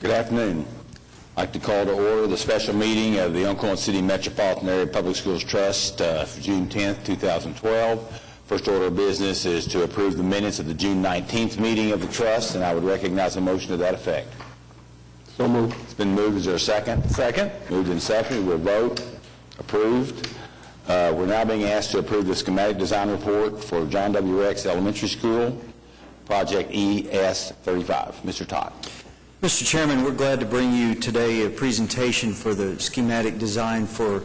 Good afternoon. I'd like to call to order the special meeting of the Oklahoma City Metropolitan Area Public Schools Trust for June 10th, 2012. First order of business is to approve the minutes of the June 19th meeting of the Trust, and I would recognize a motion to that effect. So moved. It's been moved. Is there a second? Second. Moved and seconded. We'll vote. Approved. We're now being asked to approve the schematic design report for John W. Rex Elementary School, Project ES35. Mr. Todd. Mr. Chairman, we're glad to bring you today a presentation for the schematic design for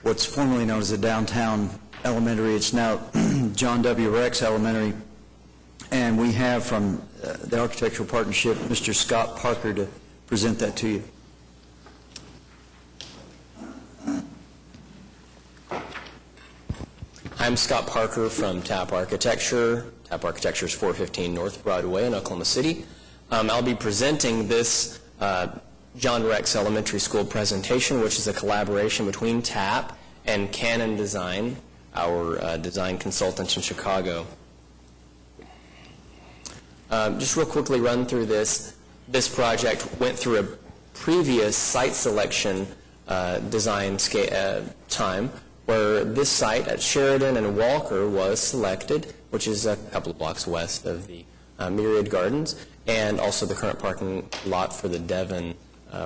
what's formerly known as the Downtown Elementary. It's now John W. Rex Elementary. And we have from the Architectural Partnership, Mr. Scott Parker, to present that to you. I'm Scott Parker from TAP Architecture. TAP Architecture is 415 North Broadway in Oklahoma City. I'll be presenting this John Rex Elementary School presentation, which is a collaboration between TAP and Canon Design, our design consultant in Chicago. Just real quickly run through this. This project went through a previous site selection design time, where this site at Sheridan and Walker was selected, which is a couple of blocks west of the Myriad Gardens, and also the current parking lot for the Devon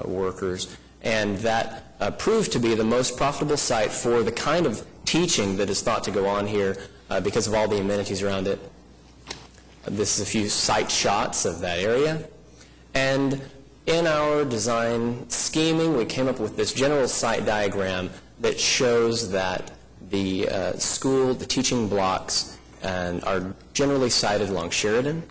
workers. And that proved to be the most profitable site for the kind of teaching that is thought to go on here because of all the amenities around it. This is a few site shots of that area. And in our design scheming, we came up with this general site diagram that shows that the school, the teaching blocks, are generally sited along Sheridan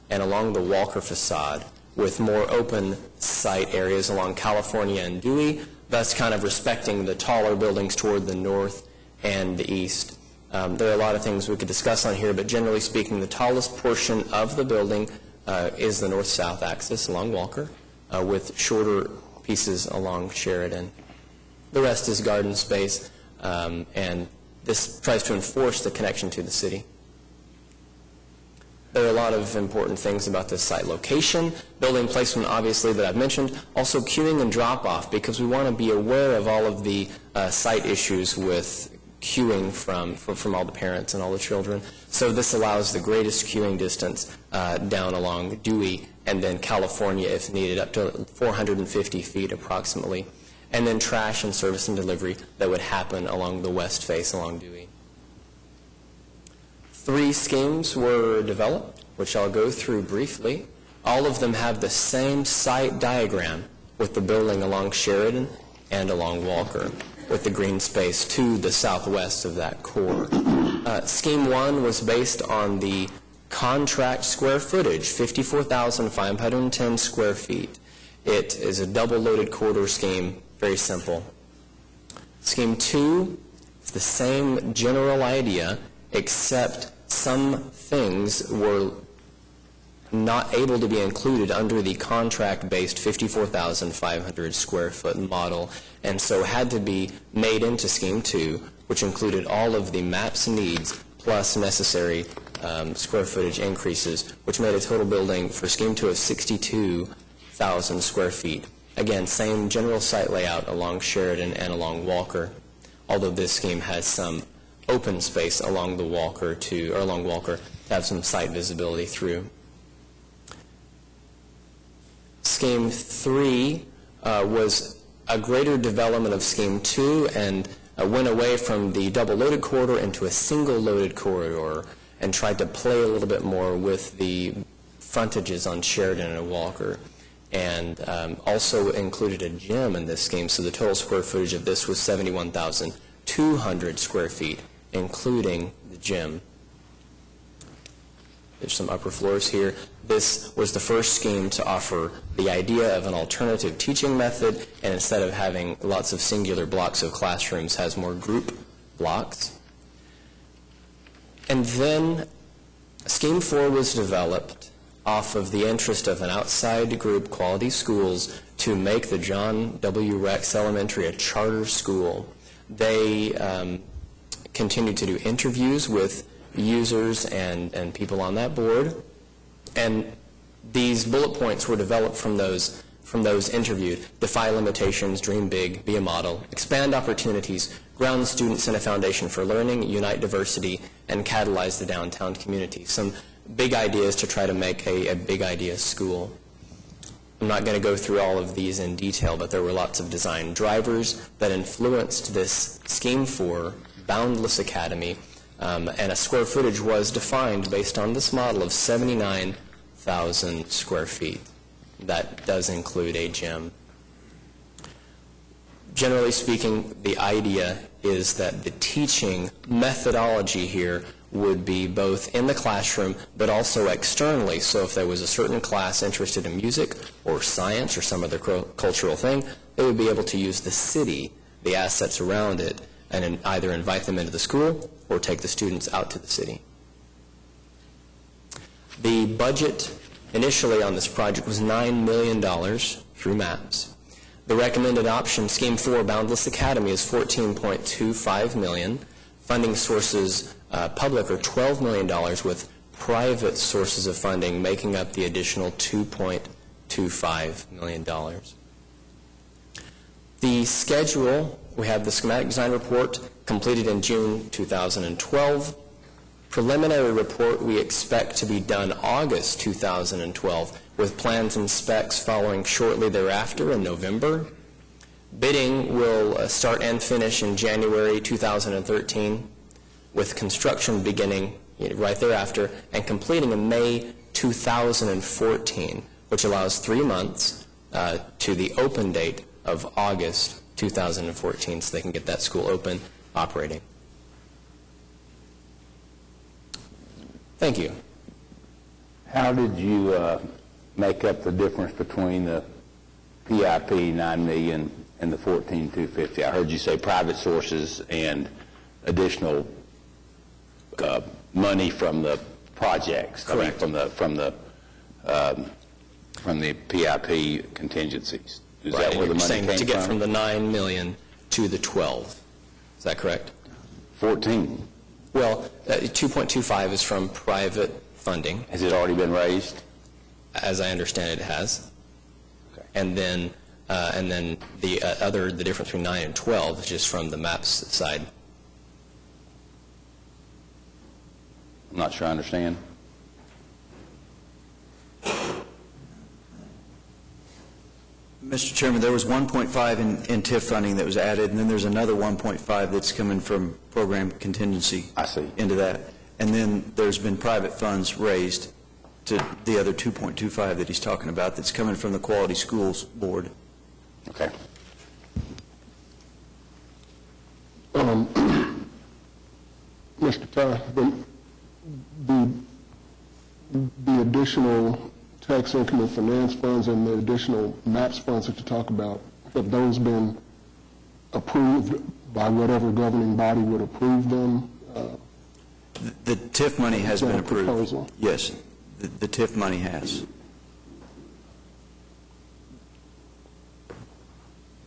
and along the Walker facade, with more open site areas along California and Dewey, thus kind of respecting the taller buildings toward the north and the east. There are a lot of things we could discuss on here, but generally speaking, the tallest portion of the building is the north-south axis along Walker, with shorter pieces along Sheridan. The rest is garden space, and this tries to enforce the connection to the city. There are a lot of important things about this site location, building placement, obviously, that I've mentioned, also queuing and drop-off, because we want to be aware of all of the site issues with queuing from all the parents and all the children. So this allows the greatest queuing distance down along Dewey, and then California, if needed, up to 450 feet approximately, and then trash and service and delivery that would happen along the west face along Dewey. 3 schemes were developed, which I'll go through briefly. All of them have the same site diagram, with the building along Sheridan and along Walker, with the green space to the southwest of that core. Scheme 1 was based on the contract square footage, 54,510 square feet. It is a double-loaded corridor scheme, very simple. Scheme 2 is the same general idea, except some things were not able to be included under the contract-based 54,500 square foot model, and so had to be made into Scheme 2, which included all of the MAP's needs plus necessary square footage increases, which made a total building for Scheme 2 of 62,000 square feet. Again, same general site layout along Sheridan and along Walker, although this scheme has some open space along the Walker along Walker to have some site visibility through. Scheme 3 was a greater development of Scheme 2 and went away from the double-loaded corridor into a single-loaded corridor and tried to play a little bit more with the frontages on Sheridan and Walker, and also included a gym in this scheme, so the total square footage of this was 71,200 square feet, including the gym. There's some upper floors here. This was the first scheme to offer the idea of an alternative teaching method, and instead of having lots of singular blocks of classrooms, has more group blocks. And then Scheme 4 was developed off of the interest of an outside group, Quality Schools, to make the John W. Rex Elementary a charter school. They continued to do interviews with users and people on that board, and these bullet points were developed from those from those interviewed: defy limitations, dream big, be a model, expand opportunities, ground students in a foundation for learning, unite diversity, and catalyze the downtown community. Some big ideas to try to make a big idea school. I'm not going to go through all of these in detail, but there were lots of design drivers that influenced this scheme for Boundless Academy, and a square footage was defined based on this model of 79,000 square feet. That does include a gym. Generally speaking, the idea is that the teaching methodology here would be both in the classroom but also externally. So if there was a certain class interested in music or science or some other cultural thing, they would be able to use the city, the assets around it, and either invite them into the school or take the students out to the city. The budget initially on this project was $9 million through MAPS. The recommended option, Scheme 4, Boundless Academy, is $14.25 million. Funding sources, public, are $12 million, with private sources of funding making up the additional $2.25 million. The schedule, we have the schematic design report completed in June 2012. Preliminary report we expect to be done August 2012, with plans and specs following shortly thereafter in November. Bidding will start and finish in January 2013, with construction beginning right thereafter and completing in May 2014, which allows 3 months to the open date of August 2014, so they can get that school open, operating. Thank you. How did you make up the difference between the PIP 9 million and the 14,250? I heard you say private sources and additional money from the projects. Correct. I mean, from the PIP contingencies. Is that where the money saying came to get from from? the 9 million to the 12. Is that correct? 14. Well, 2.25 is from private funding. Has it already been raised? As I understand it, it has. Okay. And then the difference between 9 and 12 is just from the MAPS side. I'm not sure I understand. Mr. Chairman, there was 1.5 in TIF funding that was added, and then there's another 1.5 that's coming from program contingency. I see. Into that. And then there's been private funds raised to the other 2.25 that he's talking about that's coming from the Quality Schools Board. Okay. Mr. Ty, the additional tax increment finance funds and the additional MAPS funds that you talk about, have those been approved by whatever governing body would approve them? The TIF money has been approved. Proposal? Yes, the TIF money has.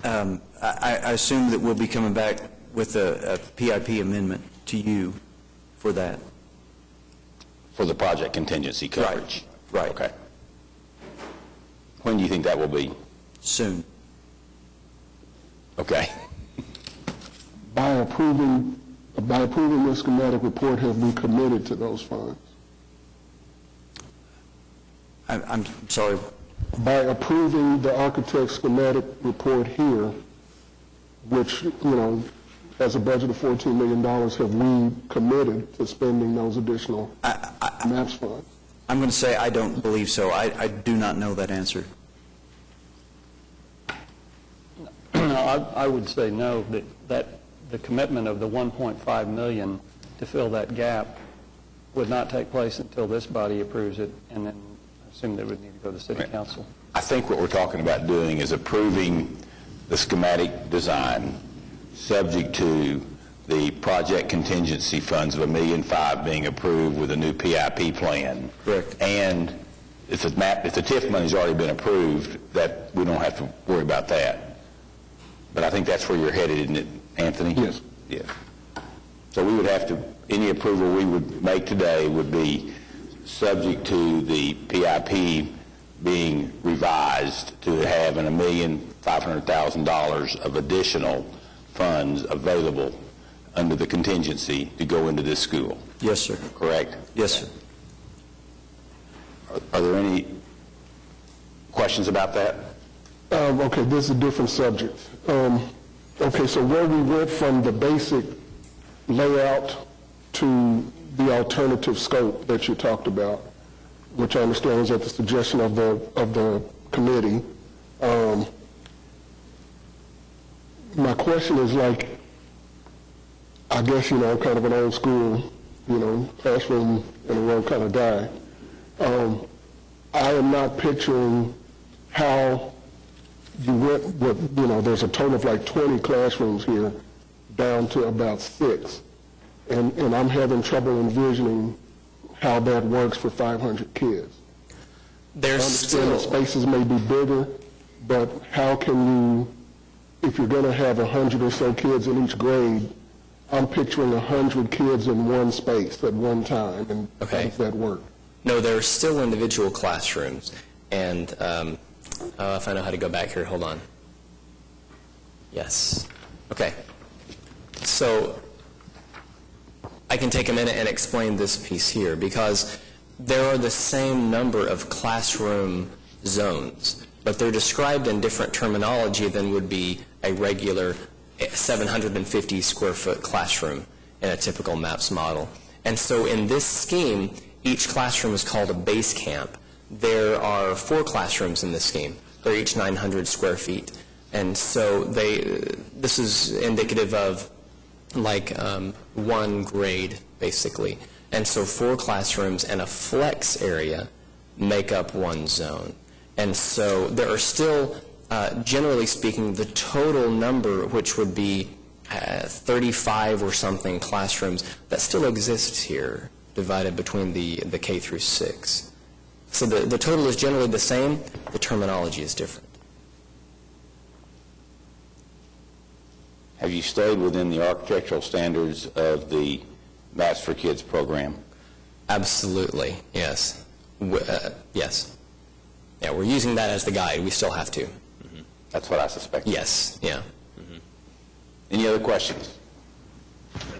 I assume that we'll be coming back with a PIP amendment to you for that. For the project contingency coverage? Right. Okay. When do you think that will be? Soon. Okay. By approving the schematic report, have we committed to those funds? I'm sorry. By approving the architect's schematic report here, which, has a budget of $14 million, have we committed to spending those additional MAPS funds? I'm going to say I don't believe so. I do not know that answer. No, I would say no, that the commitment of the $1.5 million to fill that gap would not take place until this body approves it, and then I assume they would need to go to the city council. I think what we're talking about doing is approving the schematic design subject to the project contingency funds of $1.5 million being approved with a new PIP plan. Correct. And if the TIF money's already been approved, that we don't have to worry about that. But I think that's where you're headed, isn't it, Anthony? Yes. Yeah. So we would have to, any approval we would make today would be subject to the PIP being revised to have $1,500,000 of additional funds available under the contingency to go into this school. Yes, sir. Correct? Yes, sir. Are there any questions about that? Okay, this is a different subject. Okay, so where we went from the basic layout to the alternative scope that you talked about, which I understand is at the suggestion of the committee. My question is like, I guess, kind of an old school, classroom in a row kind of guy. I am not picturing how you went with, there's a total of like 20 classrooms here down to about 6. And I'm having trouble envisioning how that works for 500 kids. I understand the spaces may be bigger, but how can you, if you're going to have 100 or so kids in each grade, I'm picturing 100 kids in one space at one time, and how does that work? No, there are still individual classrooms, and if I know how to go back here, hold on. Yes. Okay. So I can take a minute and explain this piece here, because there are the same number of classroom zones, but they're described in different terminology than would be a regular 750 square foot classroom in a typical MAPS model. And so in this scheme, each classroom is called a base camp. There are 4 classrooms in this scheme. They're each 900 square feet. And so this is indicative of like one grade, basically. And so 4 classrooms and a flex area make up one zone. And so there are still, generally speaking, the total number, which would be 35 or something classrooms, that still exists here, divided between the K through 6. So the total is generally the same, the terminology is different. Have you stayed within the architectural standards of the Maps for Kids program? Absolutely, yes. Yes. Yeah, we're using that as the guide. We still have to. That's what I suspect. Yes, yeah. Any other questions?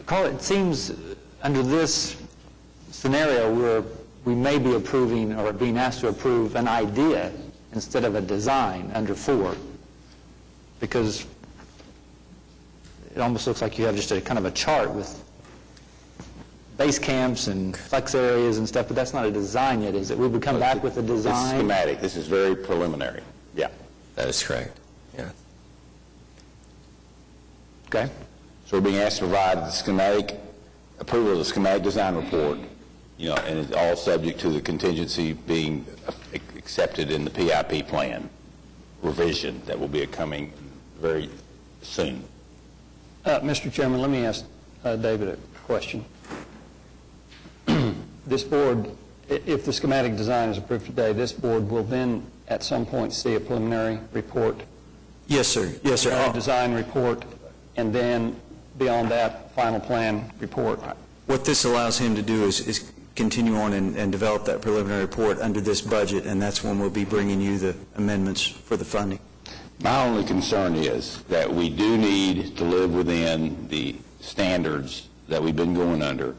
Carl, it seems under this scenario where we may be approving or being asked to approve an idea instead of a design under 4, because it almost looks like you have just a kind of a chart with base camps and flex areas and stuff, but that's not a design yet, is it? We would come back with a design? It's schematic. This is very preliminary. Yeah. That is correct, yeah. Okay. So we're being asked to provide the schematic, approval of the schematic design report, and it's all subject to the contingency being accepted in the PIP plan revision that will be coming very soon. Mr. Chairman, let me ask David a question. This board, if the schematic design is approved today, this board will then at some point see a preliminary report? Yes, sir. Yes, sir. A design report, and then beyond that, final plan report. What this allows him to do is continue on and develop that preliminary report under this budget, and that's when we'll be bringing you the amendments for the funding. My only concern is that we do need to live within the standards that we've been going under.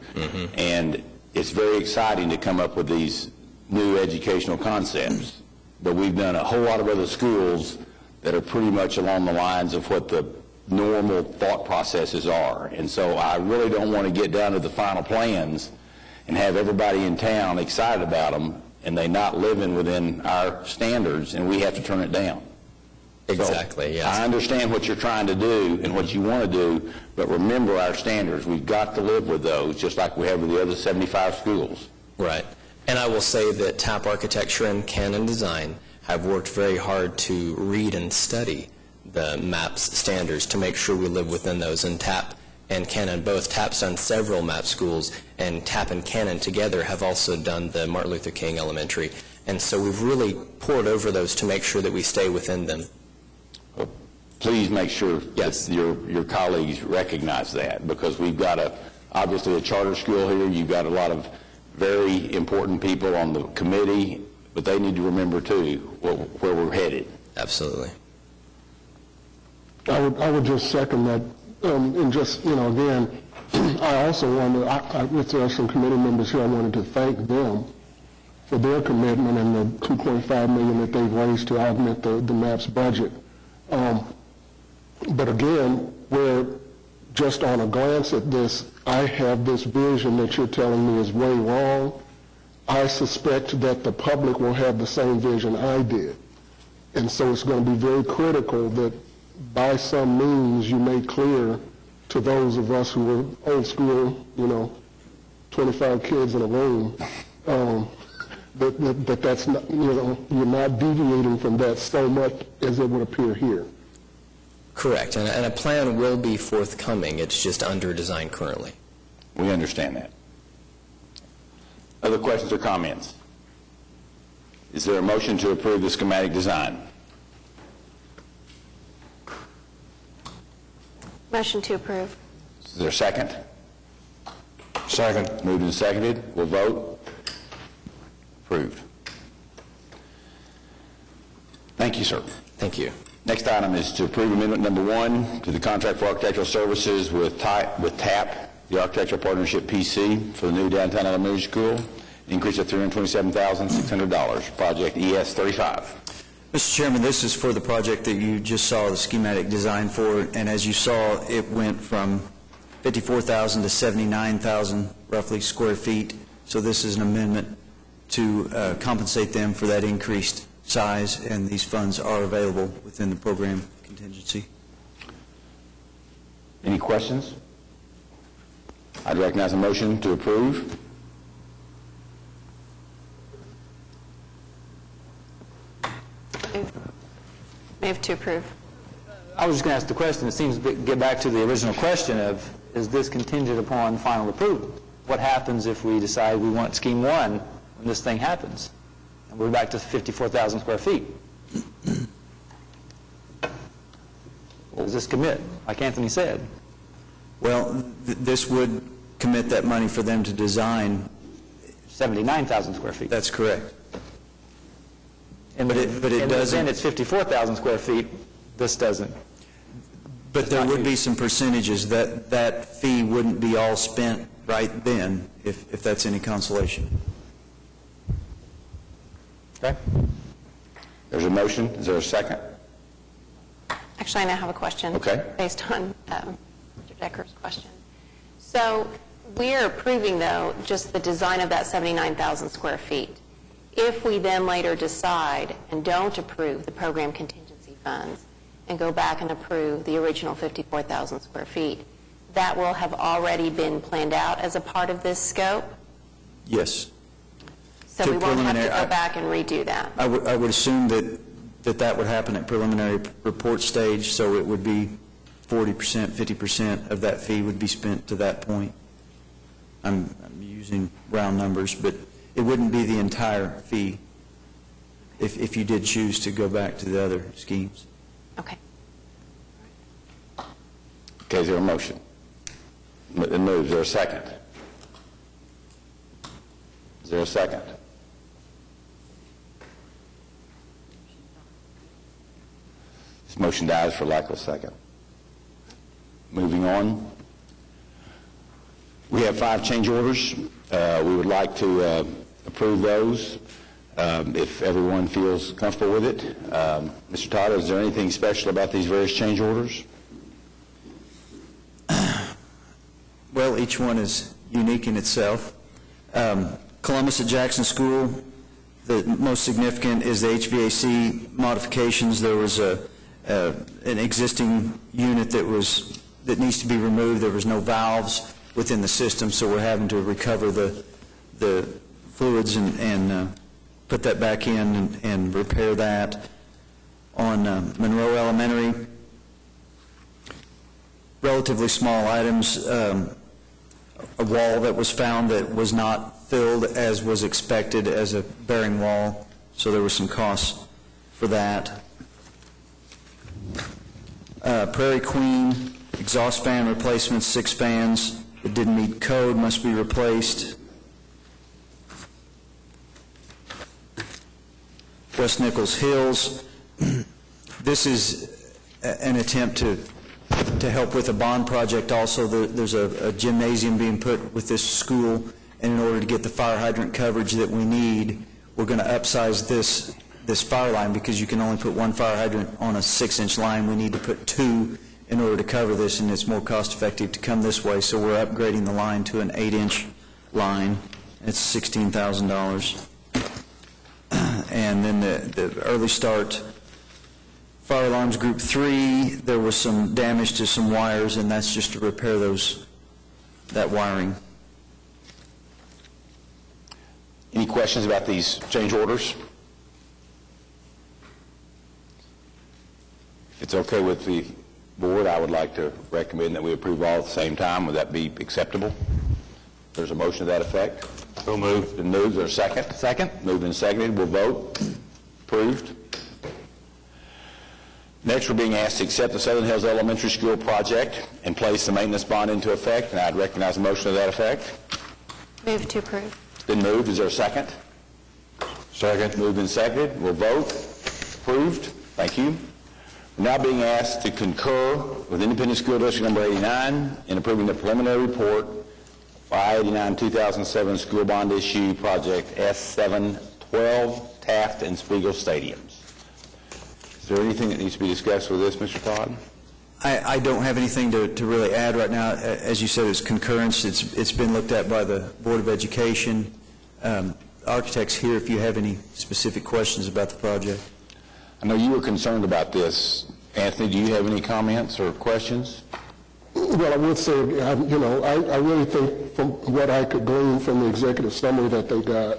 And it's very exciting to come up with these new educational concepts, but we've done a whole lot of other schools that are pretty much along the lines of what the normal thought processes are. And so I really don't want to get down to the final plans and have everybody in town excited about them, and they not living within our standards, and we have to turn it down. Exactly, yes. I understand what you're trying to do and what you want to do, but remember our standards. We've got to live with those, just like we have with the other 75 schools. Right. And I will say that TAP Architecture and Canon Design have worked very hard to read and study the MAPS standards to make sure we live within those. And TAP and Canon, both TAP's done several MAP schools, and TAP and Canon together have also done the Martin Luther King Elementary. And so we've really poured over those to make sure that we stay within them. Please make sure Yes. that your colleagues recognize that, because we've got obviously a charter school here. You've got a lot of very important people on the committee, but they need to remember too where we're headed. Absolutely. I would just second that, and just, again, I also wanted, if there are some committee members here, I wanted to thank them for their commitment and the $2.5 million that they've raised to augment the MAP's budget. But again, where just on a glance at this, I have this vision that you're telling me is way wrong. I suspect that the public will have the same vision I did. And so it's going to be very critical that by some means you make clear to those of us who are old school, 25 kids in a room, that's not, you're not deviating from that so much as it would appear here. Correct, and a plan will be forthcoming. It's just under design currently. We understand that. Other questions or comments? Is there a motion to approve the schematic design? Motion to approve. Is there a second? Second. Moved and seconded. We'll vote. Approved. Thank you, sir. Thank you. Next item is to approve amendment number 1 to the contract for architectural services with TAP, the Architectural Partnership PC, for the new downtown elementary school, increase of $327,600, project ES 35. Mr. Chairman, this is for the project that you just saw the schematic design for, and as you saw, it went from 54,000 to 79,000 roughly square feet. So this is an amendment to compensate them for that increased size, and these funds are available within the program contingency. Any questions? I'd recognize a motion to approve. Move to approve. I was just going to ask the question. It seems to get back to the original question of, is this contingent upon final approval? What happens if we decide we want Scheme 1 when this thing happens? And we're back to 54,000 square feet. Does this commit, like Anthony said? Well, this would commit that money for them to design. 79,000 square feet. That's correct. And but it doesn't. Then it's 54,000 square feet. This doesn't. But there would be some percentages that fee wouldn't be all spent right then, if that's any consolation. Okay. There's a motion. Is there a second? Actually, I now have a question. Okay. Based on Mr. Decker's question. So we're approving, though, just the design of that 79,000 square feet. If we then later decide and don't approve the program contingency funds and go back and approve the original 54,000 square feet, that will have already been planned out as a part of this scope? Yes. So we won't have to go back and redo that? I would assume that would happen at preliminary report stage, so it would be 40%, 50% of that fee would be spent to that point. I'm using round numbers, but it wouldn't be the entire fee if you did choose to go back to the other schemes. Okay. Okay, is there a motion? It moves. Is there a second? Is there a second? This motion dies for lack of a second. Moving on. We have 5 change orders. We would like to approve those if everyone feels comfortable with it. Mr. Todd, is there anything special about these various change orders? Well, each one is unique in itself. Columbus at Jackson School, the most significant is the HVAC modifications. There was an existing unit that needs to be removed. There was no valves within the system, so we're having to recover the fluids and put that back in and repair that. On Monroe Elementary, relatively small items, a wall that was found that was not filled as was expected as a bearing wall, so there were some costs for that. Prairie Queen, exhaust fan replacements, 6 fans that didn't meet code must be replaced. West Nichols Hills. This is an attempt to help with a bond project also. There's a gymnasium being put with this school, and in order to get the fire hydrant coverage that we need, we're going to upsize this fire line because you can only put one fire hydrant on a 6-inch line. We need to put 2 in order to cover this, and it's more cost-effective to come this way, so we're upgrading the line to an 8-inch line. It's $16,000. And then the early start fire alarms group 3, there was some damage to some wires, and that's just to repair that wiring. Any questions about these change orders? If it's okay with the board, I would like to recommend that we approve all at the same time. Would that be acceptable? There's a motion to that effect? So moved. Been moved. Is there a second? Second. Moved and seconded. We'll vote. Approved. Next, we're being asked to accept the Southern Hills Elementary School project and place the maintenance bond into effect, and I'd recognize a motion to that effect. Move to approve. It's been moved. Is there a second? Second. Moved and seconded. We'll vote. Approved. Thank you. We're now being asked to concur with Independent School District Number 89 in approving the preliminary report for I-89-2007 school bond issue project S712 Taft and Spiegel Stadiums. Is there anything that needs to be discussed with this, Mr. Todd? I don't have anything to really add right now. As you said, it's concurrence. It's been looked at by the Board of Education. Architects here, if you have any specific questions about the project. I know you were concerned about this. Anthony, do you have any comments or questions? Well, I would say, I really think from what I could glean from the executive summary that they got,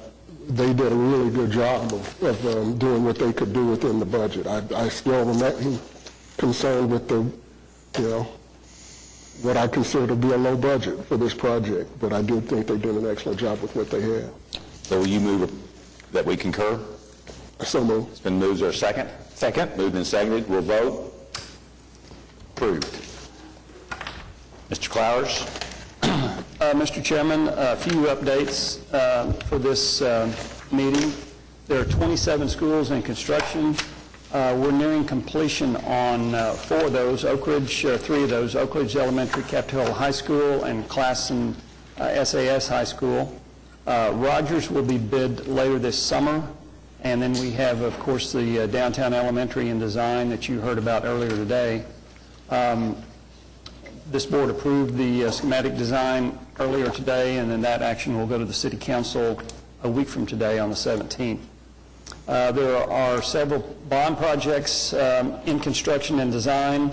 they did a really good job of doing what they could do within the budget. I still remain concerned with what I consider to be a low budget for this project, but I do think they did an excellent job with what they had. So will you move that we concur? So moved. It's been moved. Is there a second? Second. Moved and seconded. We'll vote. Approved. Mr. Clowers? Mr. Chairman, a few updates for this meeting. There are 27 schools in construction. We're nearing completion on 4 of those, 3 of those, Oak Ridge Elementary, Capitol Hill High School, and Classen SAS High School. Rogers will be bid later this summer. And then we have, of course, the downtown elementary in design that you heard about earlier today. This board approved the schematic design earlier today, and then that action will go to the City Council a week from today on the 17th. There are several bond projects in construction and design.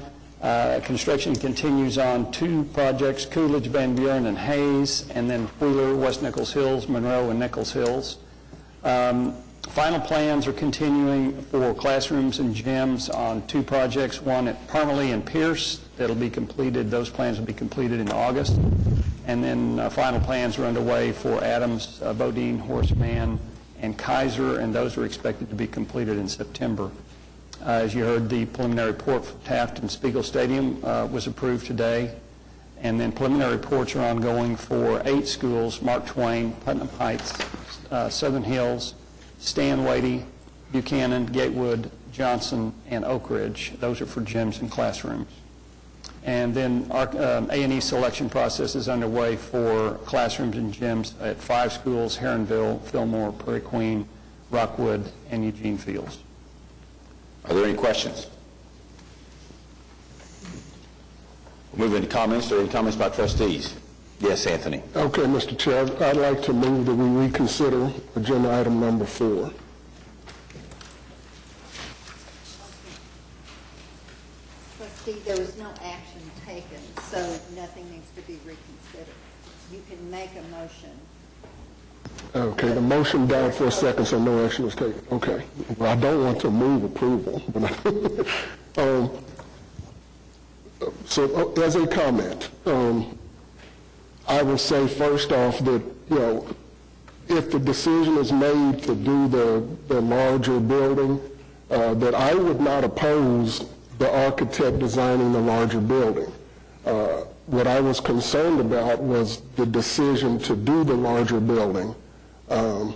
Construction continues on 2 projects, Coolidge, Van Buren, and Hayes, and then Wheeler, West Nichols Hills, Monroe, and Nichols Hills. Final plans are continuing for classrooms and gyms on 2 projects, one at Parmalee and Pierce. That'll be completed, those plans will be completed in August. And then final plans are underway for Adams, Bodine, Horace Mann, and Kaiser, and those are expected to be completed in September. As you heard, the preliminary report for Taft and Spiegel Stadium was approved today. And then preliminary reports are ongoing for 8 schools, Mark Twain, Putnam Heights, Southern Hills, Stanwady, Buchanan, Gatewood, Johnson, and Oak Ridge. Those are for gyms and classrooms. And then our A&E selection process is underway for classrooms and gyms at 5 schools, Heronville, Fillmore, Prairie Queen, Rockwood, and Eugene Fields. Are there any questions? We'll move into comments. Are there any comments by trustees? Yes, Anthony. Okay, Mr. Chair, I'd like to move that we reconsider agenda item number 4. Trustee, there was no action taken, so nothing needs to be reconsidered. You can make a motion. Okay, the motion died for a second, so no action was taken. Okay. Well, I don't want to move approval, but so as a comment, I will say first off that, if the decision is made to do the larger building, that I would not oppose the architect designing the larger building. What I was concerned about was the decision to do the larger building. And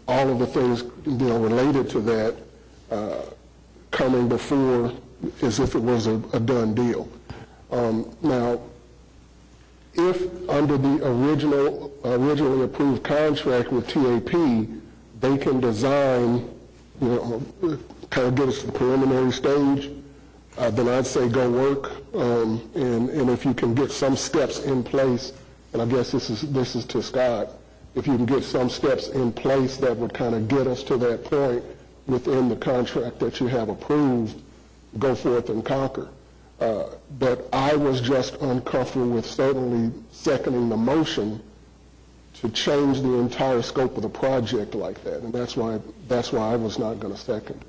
all of the things, related to that coming before as if it was a done deal. Now, if under the originally approved contract with TAP, they can design, kind of get us to the preliminary stage, then I'd say go work. And if you can get some steps in place, and I guess this is to Scott, if you can get some steps in place that would kind of get us to that point within the contract that you have approved, go forth and conquer. But I was just uncomfortable with certainly seconding the motion to change the entire scope of the project like that, and that's why I was not going to second.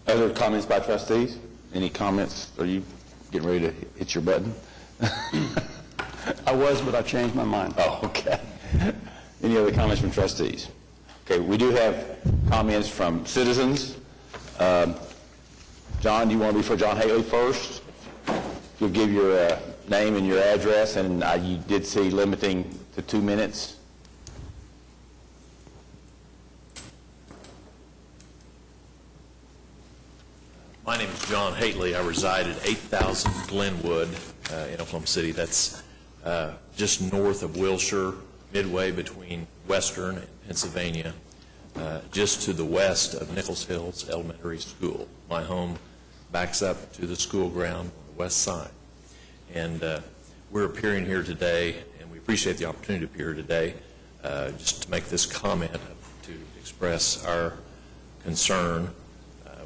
Other comments by trustees? Any comments? Are you getting ready to hit your button? I was, but I changed my mind. Oh, okay. Any other comments from trustees? Okay, we do have comments from citizens. John, do you want to be for John Haley first? You'll give your name and your address, and you did see limiting to 2 minutes. My name is John Haley. I reside at 8000 Glenwood in Oklahoma City. That's just north of Wilshire, midway between Western and Pennsylvania, just to the west of Nichols Hills Elementary School. My home backs up to the school ground on the west side. And we're appearing here today, and we appreciate the opportunity to appear today, just to make this comment, to express our concern.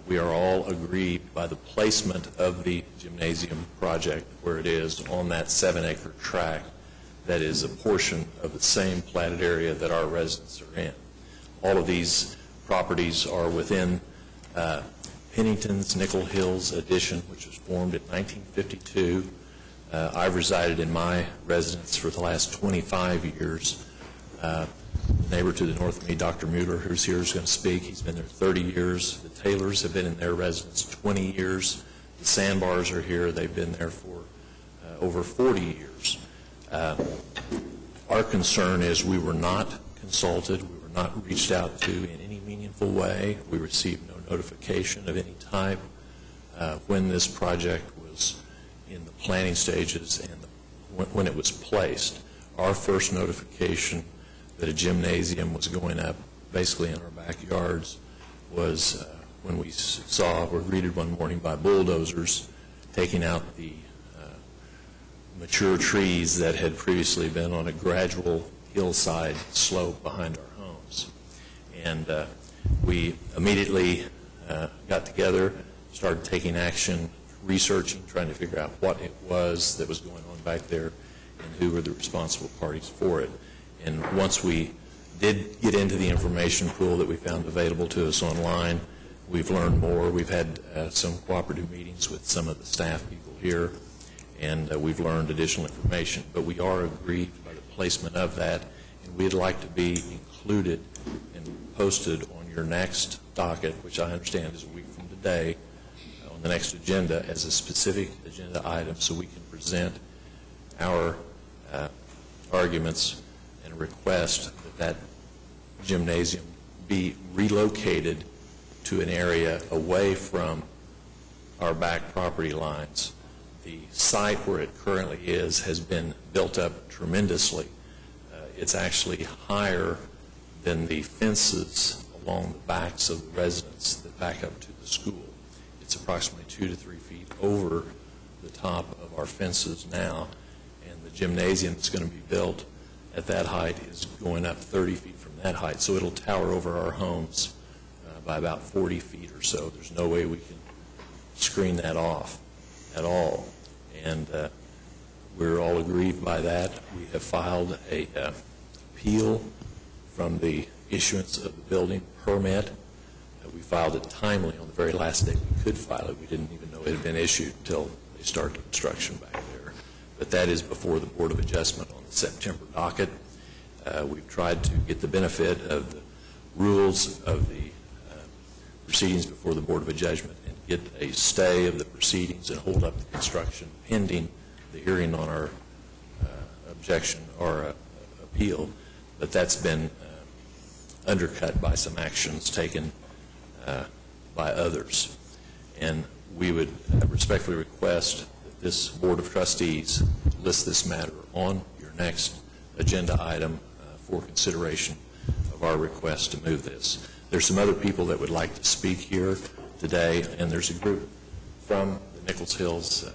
We are all aggrieved by the placement of the gymnasium project where it is on that 7-acre tract that is a portion of the same platted area that our residents are in. All of these properties are within Pennington's Nickel Hills addition, which was formed in 1952. I've resided in my residence for the last 25 years. The neighbor to the north of me, Dr. Mueller, who's here, is going to speak. He's been there 30 years. The Taylors have been in their residence 20 years. The Sandbars are here. They've been there for over 40 years. Our concern is we were not consulted. We were not reached out to in any meaningful way. We received no notification of any type when this project was in the planning stages and when it was placed. Our first notification that a gymnasium was going up basically in our backyards was when were greeted one morning by bulldozers taking out the mature trees that had previously been on a gradual hillside slope behind our homes. And we immediately got together, started taking action, researching, trying to figure out what it was that was going on back there and who were the responsible parties for it. And once we did get into the information pool that we found available to us online, we've learned more. We've had some cooperative meetings with some of the staff people here, and we've learned additional information. But we are aggrieved by the placement of that, and we'd like to be included and posted on your next docket, which I understand is a week from today, on the next agenda as a specific agenda item so we can present our arguments and request that gymnasium be relocated to an area away from our back property lines. The site where it currently is has been built up tremendously. It's actually higher than the fences along the backs of the residents that back up to the school. It's approximately 2 to 3 feet over the top of our fences now, and the gymnasium that's going to be built at that height is going up 30 feet from that height, so it'll tower over our homes by about 40 feet or so. There's no way we can screen that off at all, and we're all aggrieved by that. We have filed a appeal from the issuance of the building permit. We filed it timely on the very last day we could file it. We didn't even know it had been issued until they started construction back there. But that is before the Board of Adjustment on the September docket. We've tried to get the benefit of the rules of the proceedings before the Board of Adjustment and get a stay of the proceedings and hold up the construction pending the hearing on our objection or appeal. but that's been undercut by some actions taken by others. And we would respectfully request that this Board of Trustees list this matter on your next agenda item for consideration of our request to move this. There's some other people that would like to speak here today, and there's a group from the Nichols Hills,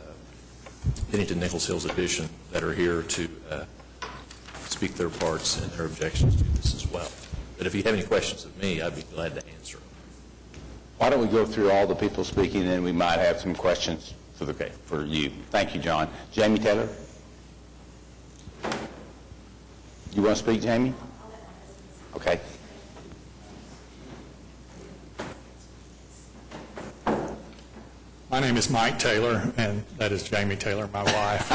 Bennington Nichols Hills Edition that are here to speak their parts and their objections to this as well. But if you have any questions of me, I'd be glad to answer them. Why don't we go through all the people speaking, and then we might have some questions for you. Thank you, John. Jamie Taylor? You want to speak, Jamie? Okay. My name is Mike Taylor, and that is Jamie Taylor, my wife.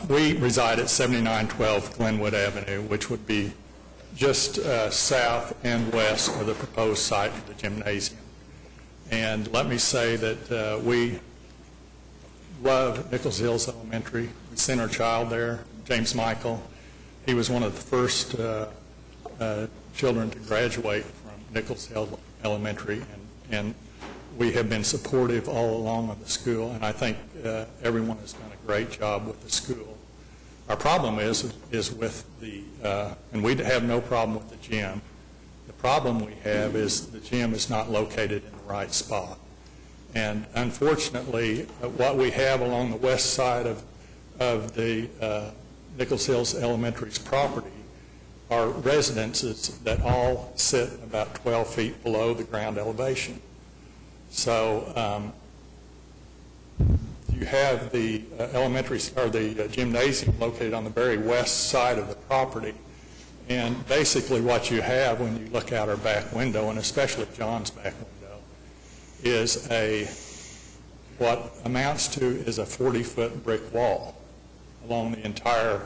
We reside at 7912 Glenwood Avenue, which would be just south and west of the proposed site for the gymnasium. And let me say that we love Nichols Hills Elementary. We sent our child there, James Michael. He was one of the first children to graduate from Nichols Hills Elementary, and we have been supportive all along of the school, and I think everyone has done a great job with the school. Our problem is with the, and we have no problem with the gym. The problem we have is the gym is not located in the right spot. And unfortunately, what we have along the west side of the Nichols Hills Elementary's property are residences that all sit about 12 feet below the ground elevation. So you have the elementary, or the gymnasium located on the very west side of the property. And basically what you have when you look out our back window, and especially John's back window, is what amounts to is a 40-foot brick wall along the entire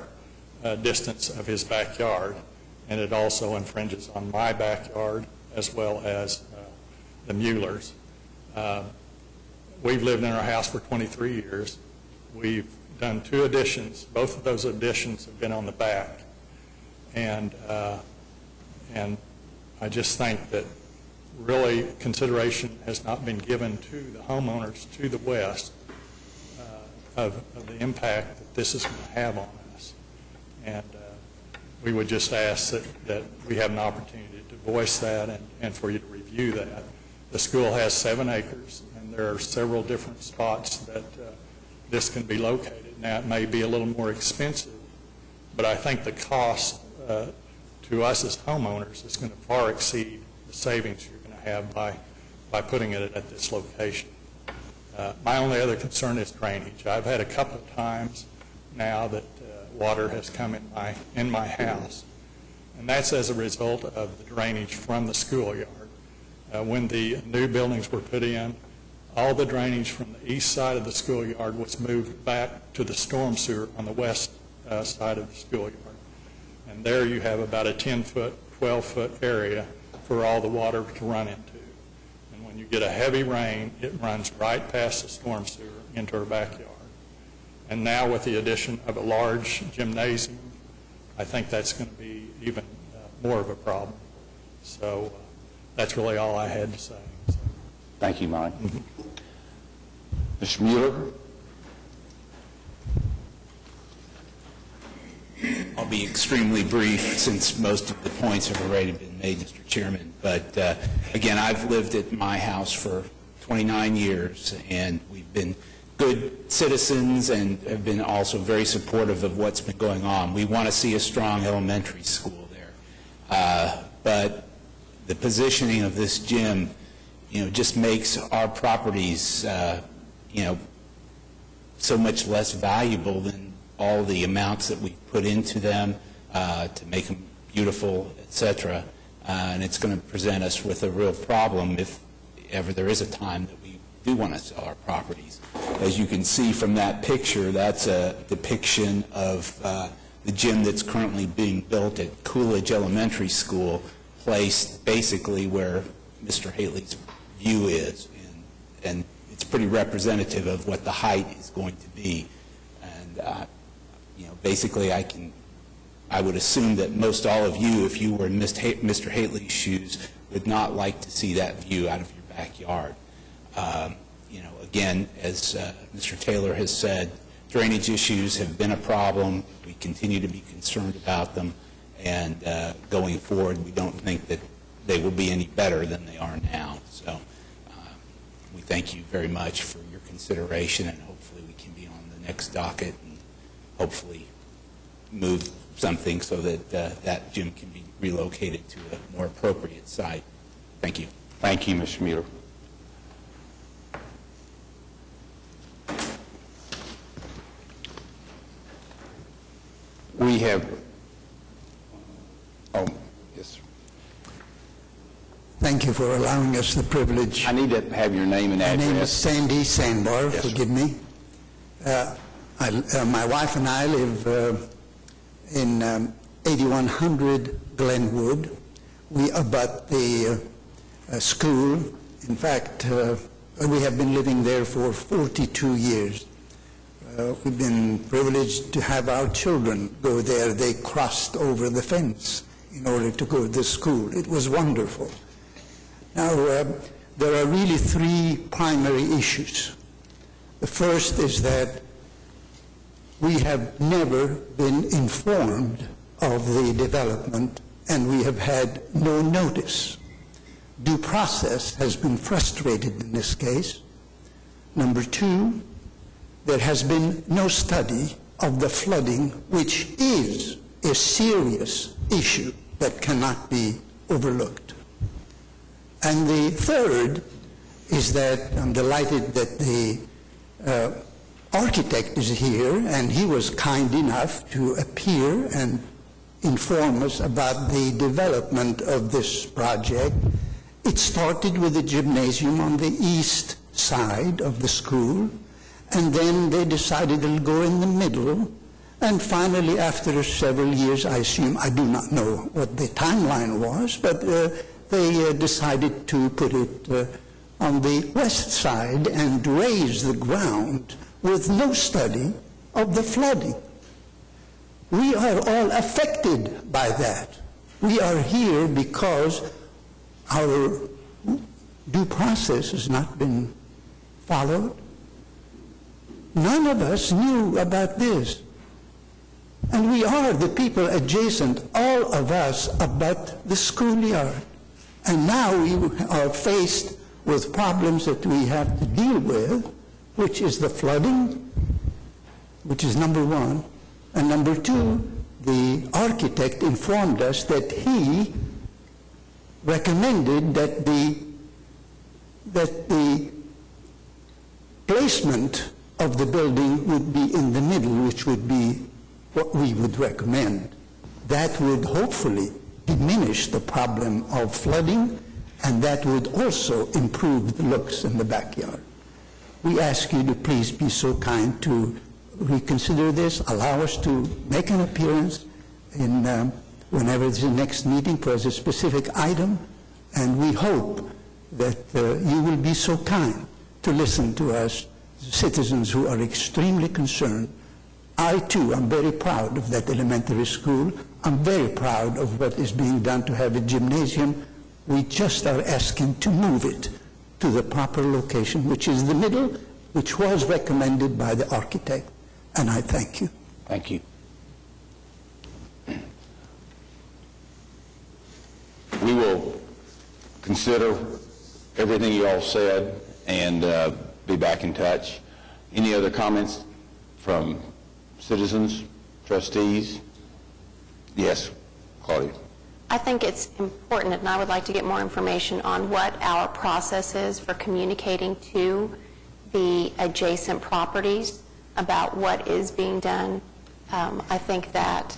distance of his backyard. And it also infringes on my backyard as well as the Mueller's. We've lived in our house for 23 years. We've done 2 additions. Both of those additions have been on the back. And I just think that really consideration has not been given to the homeowners to the west of the impact that this is going to have on us. And we would just ask that we have an opportunity to voice that and for you to review that. The school has 7 acres, and there are several different spots that this can be located. Now, it may be a little more expensive, but I think the cost to us as homeowners is going to far exceed the savings you're going to have by putting it at this location. My only other concern is drainage. I've had a couple of times now that water has come in my house, and that's as a result of the drainage from the schoolyard. When the new buildings were put in, all the drainage from the east side of the schoolyard was moved back to the storm sewer on the west side of the schoolyard. And there you have about a 10-foot, 12-foot area for all the water to run into. And when you get a heavy rain, it runs right past the storm sewer into our backyard. And now with the addition of a large gymnasium, I think that's going to be even more of a problem. So that's really all I had to say. So. Thank you, Mike. Mr. Mueller? I'll be extremely brief since most of the points have already been made, Mr. Chairman. But again, I've lived at my house for 29 years, and we've been good citizens and have been also very supportive of what's been going on. We want to see a strong elementary school there. But the positioning of this gym, just makes our properties, so much less valuable than all the amounts that we put into them to make them beautiful, etc. And it's going to present us with a real problem if ever there is a time that we do want to sell our properties. As you can see from that picture, that's a depiction of the gym that's currently being built at Coolidge Elementary School, placed basically where Mr. Haley's view is. And it's pretty representative of what the height is going to be. And basically I can I would assume that most all of you, if you were in Mr. Haley's shoes, would not like to see that view out of your backyard. Again, as Mr. Taylor has said, drainage issues have been a problem. We continue to be concerned about them, and going forward, we don't think that they will be any better than they are now. So we thank you very much for your consideration, and hopefully we can be on the next docket and hopefully move something so that that gym can be relocated to a more appropriate site. Thank you. Thank you, Mr. Mueller. We have, oh, yes. Thank you for allowing us the privilege. I need to have your name and My address. name is Sandy Sandbar, Yes, sir. forgive me. My wife and I live in 8100 Glenwood. We abut the school. In fact, we have been living there for 42 years. We've been privileged to have our children go there. They crossed over the fence in order to go to the school. It was wonderful. Now, there are really three primary issues. The first is that we have never been informed of the development, and we have had no notice. Due process has been frustrated in this case. Number two, there has been no study of the flooding, which is a serious issue that cannot be overlooked. And the third is that I'm delighted that the architect is here, and he was kind enough to appear and inform us about the development of this project. It started with a gymnasium on the east side of the school, and then they decided it'll go in the middle, and finally, after several years, I assume, I do not know what the timeline was, but they decided to put it on the west side and raise the ground with no study of the flooding. We are all affected by that. We are here because our due process has not been followed. None of us knew about this. And we are the people adjacent, all of us, about the schoolyard. And now we are faced with problems that we have to deal with, which is the flooding, which is number one. And number two, the architect informed us that he recommended that the placement of the building would be in the middle, which would be what we would recommend. That would hopefully diminish the problem of flooding, and that would also improve the looks in the backyard. We ask you to please be so kind to reconsider this, allow us to make an appearance in whenever there's the next meeting for a specific item, and we hope that you will be so kind to listen to us, citizens who are extremely concerned. I, too, am very proud of that elementary school. I'm very proud of what is being done to have a gymnasium. We just are asking to move it to the proper location, which is the middle, which was recommended by the architect. And I thank you. Thank you. We will consider everything you all said and be back in touch. Any other comments from citizens, trustees? Yes, Claudia. I think it's important, and I would like to get more information on what our process is for communicating to the adjacent properties about what is being done. I think that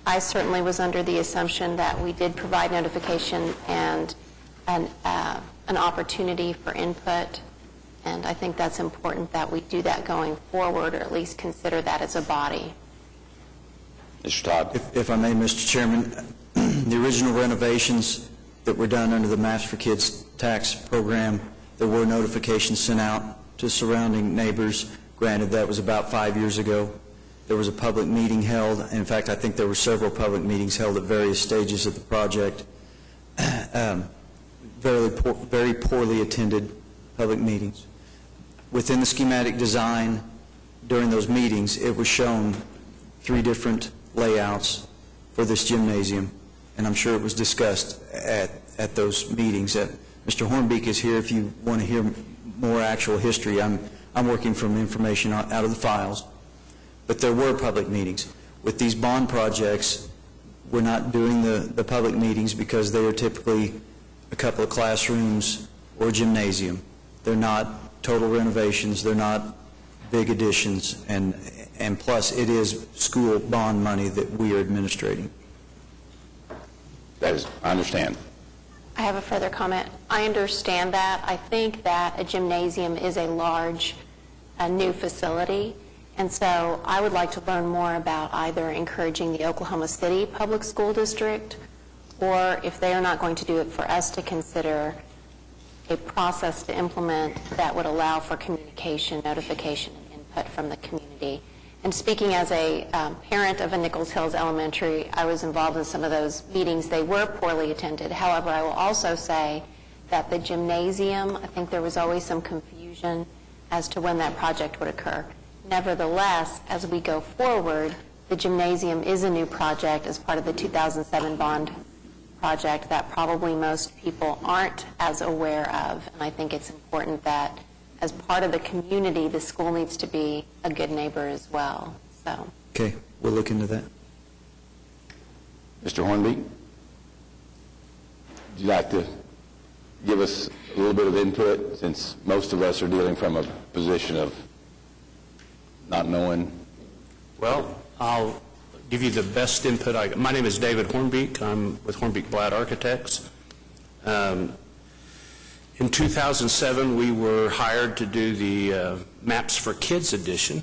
I certainly was under the assumption that we did provide notification and an opportunity for input, and I think that's important that we do that going forward, or at least consider that as a body. Mr. Todd. If I may, Mr. Chairman, the original renovations that were done under the Maps for Kids tax program, there were notifications sent out to surrounding neighbors. Granted, that was about 5 years ago. There was a public meeting held. In fact, I think there were several public meetings held at various stages of the project. Very poorly attended public meetings. Within the schematic design, during those meetings, it was shown 3 different layouts for this gymnasium, and I'm sure it was discussed at those meetings. Mr. Hornbeak is here if you want to hear more actual history. I'm working from information out of the files. But there were public meetings. With these bond projects, we're not doing the public meetings because they are typically a couple of classrooms or a gymnasium. They're not total renovations, they're not big additions, and plus it is school bond money that we are administrating. I understand. I have a further comment. I understand that. I think that a gymnasium is a large, new facility, and so I would like to learn more about either encouraging the Oklahoma City Public School District, or if they are not going to do it, for us to consider a process to implement that would allow for communication, notification, and input from the community. And speaking as a parent of a Nichols Hills Elementary, I was involved in some of those meetings. They were poorly attended. However, I will also say that the gymnasium, I think there was always some confusion as to when that project would occur. Nevertheless, as we go forward, the gymnasium is a new project as part of the 2007 bond project that probably most people aren't as aware of. And I think it's important that as part of the community, the school needs to be a good neighbor as well. So. Okay, we'll look into that. Mr. Hornbeak, would you like to give us a little bit of input, since most of us are dealing from a position of not knowing? Well, I'll give you the best input I got. My name is David Hornbeak. I'm with Hornbeak Blatt Architects. In 2007, we were hired to do the Maps for Kids edition,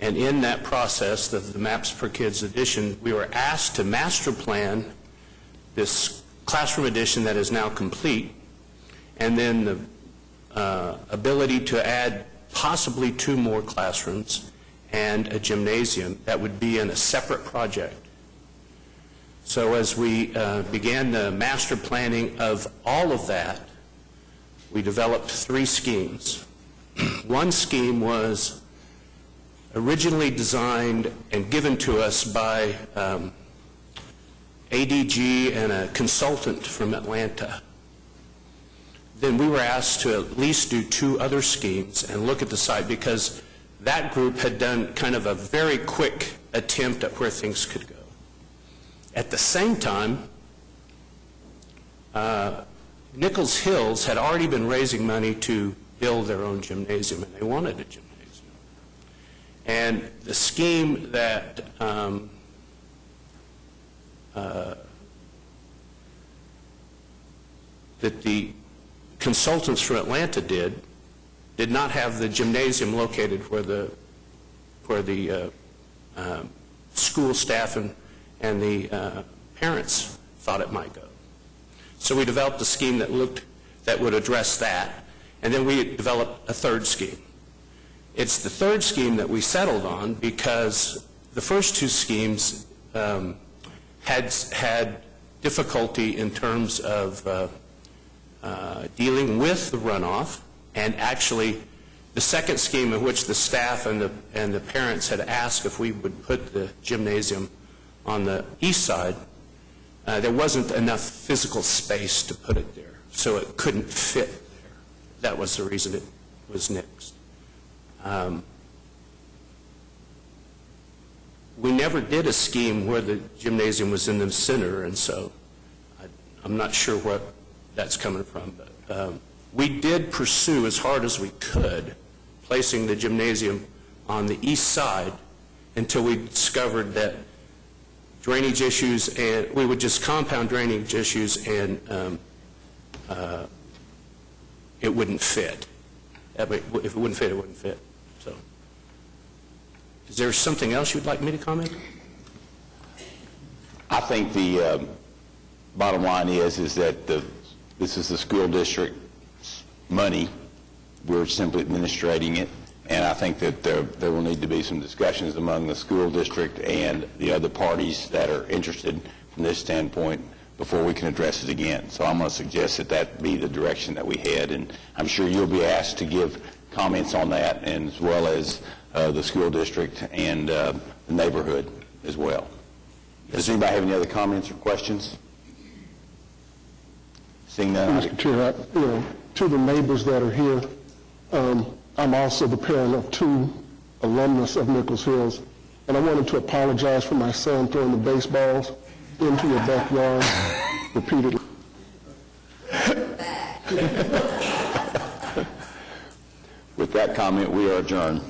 and in that process of the Maps for Kids edition, we were asked to master plan this classroom edition that is now complete, and then the ability to add possibly 2 more classrooms and a gymnasium that would be in a separate project. So as we began the master planning of all of that, we developed 3 schemes. One scheme was originally designed and given to us by ADG and a consultant from Atlanta. Then we were asked to at least do 2 other schemes and look at the site, because that group had done kind of a very quick attempt at where things could go. At the same time, Nichols Hills had already been raising money to build their own gymnasium, and they wanted a gymnasium. And the scheme that that the consultants from Atlanta did not have the gymnasium located where the school staff and the parents thought it might go. So we developed a scheme that would address that, and then we developed a 3rd scheme. It's the 3rd scheme that we settled on because the first 2 schemes had difficulty in terms of dealing with the runoff, and actually the 2nd scheme, in which the staff and the parents had asked if we would put the gymnasium on the east side, there wasn't enough physical space to put it there, so it couldn't fit there. That was the reason it was nixed. We never did a scheme where the gymnasium was in the center, and so I'm not sure what that's coming from. But we did pursue as hard as we could placing the gymnasium on the east side until we discovered that drainage issues, and we would just compound drainage issues, and it wouldn't fit. If it wouldn't fit, it wouldn't fit. So, is there something else you'd like me to comment? I think the bottom line is that this is the school district's money. We're simply administrating it, And I think that there will need to be some discussions among the school district and the other parties that are interested from this standpoint before we can address it again. So I'm going to suggest that that be the direction that we head, and I'm sure you'll be asked to give comments on that, and as well as the school district and the neighborhood as well. Does anybody have any other comments or questions? Seeing none. Mr. Chair, to the neighbors that are here, I'm also the parent of 2 alumnus of Nichols Hills, and I wanted to apologize for my son throwing the baseballs into your backyard repeatedly. With that comment, we are adjourned.